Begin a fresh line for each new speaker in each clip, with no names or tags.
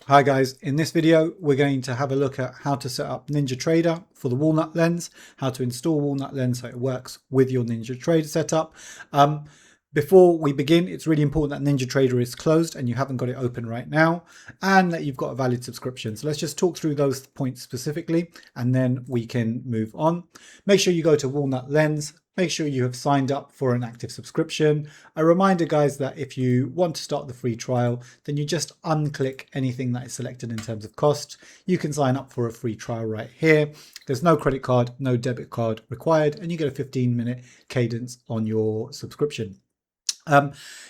Hi guys, in this video we're going to have a look at how to set up NinjaTrader for the Walnut lens, how to install Walnut lens so it works with your NinjaTrader setup. Before we begin, it's really important that NinjaTrader is closed and you haven't got it open right now, and that you've got a valid subscription. So let's just talk through those points specifically and then we can move on. Make sure you go to Walnut lens. Make sure you have signed up for an active subscription. A reminder, guys, that if you want to start the free trial, then you just unclick anything that is selected in terms of cost. You can sign up for a free trial right here. There's no credit card, no debit card required, and you get a 15-minute cadence on your subscription.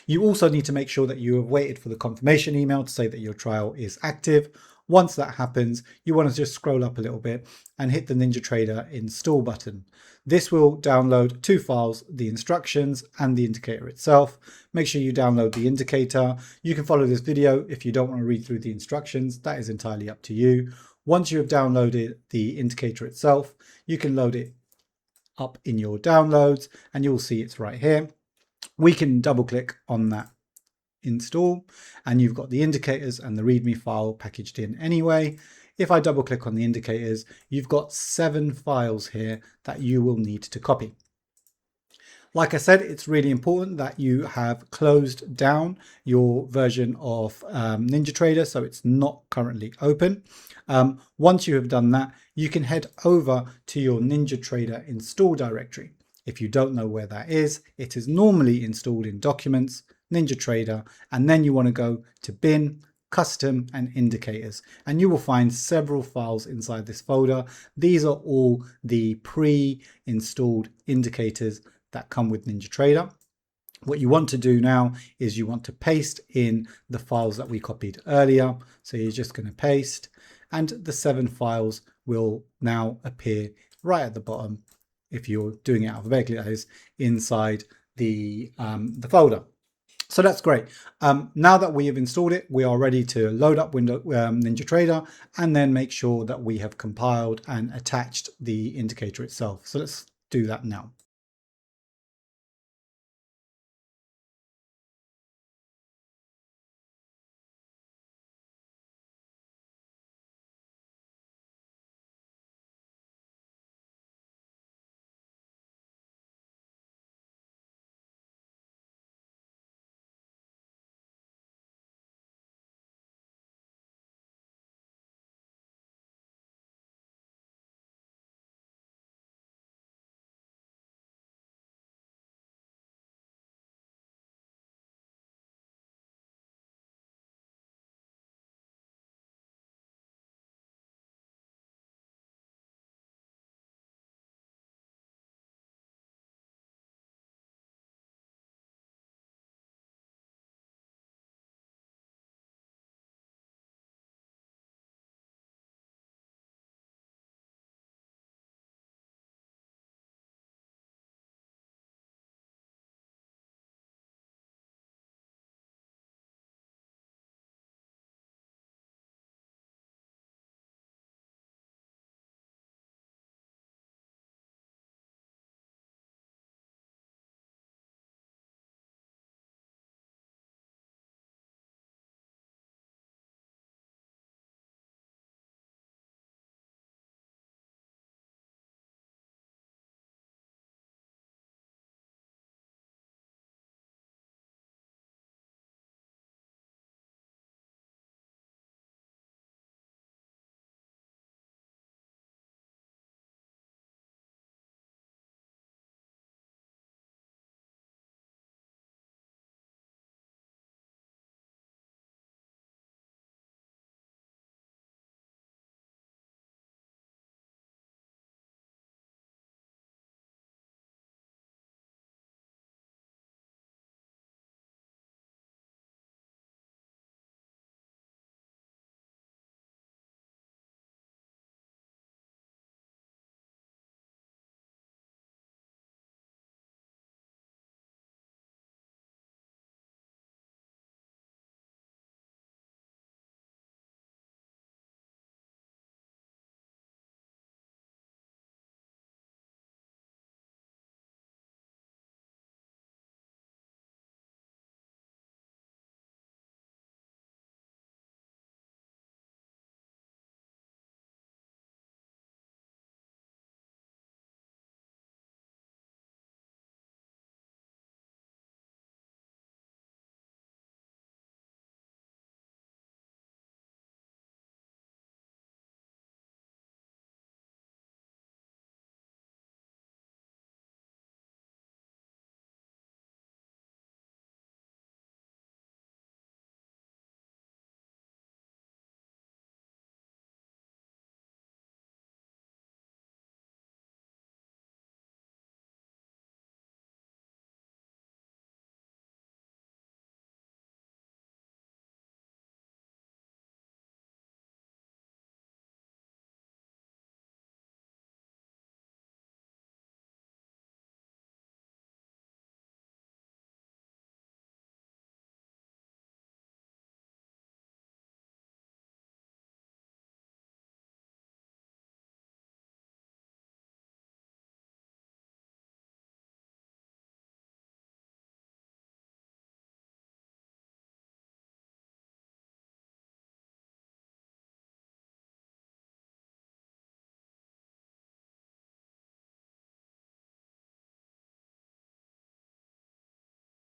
You also need to make sure that you have waited for the confirmation email to say that your trial is active. Once that happens, you want to just scroll up a little bit and hit the NinjaTrader install button. This will download two files, the instructions and the indicator itself. Make sure you download the indicator. You can follow this video if you don't want to read through the instructions. That is entirely up to you. Once you have downloaded the indicator itself, you can load it up in your downloads and you'll see it's right here. We can double click on that install and you've got the indicators and the readme file packaged in anyway. If I double click on the indicators, you've got 7 files here that you will need to copy. Like I said, it's really important that you have closed down your version of NinjaTrader so it's not currently open. Once you have done that, you can head over to your NinjaTrader install directory. If you don't know where that is, it is normally installed in Documents, NinjaTrader, and then you want to go to Bin, Custom and Indicators, and you will find several files inside this folder. These are all the pre-installed indicators that come with NinjaTrader. What you want to do now is you want to paste in the files that we copied earlier. So you're just going to paste, and the 7 files will now appear right at the bottom. If you're doing it alphabetically, that is inside the folder. So that's great. Now that we have installed it, we are ready to load up NinjaTrader and then make sure that we have compiled and attached the indicator itself. So let's do that now.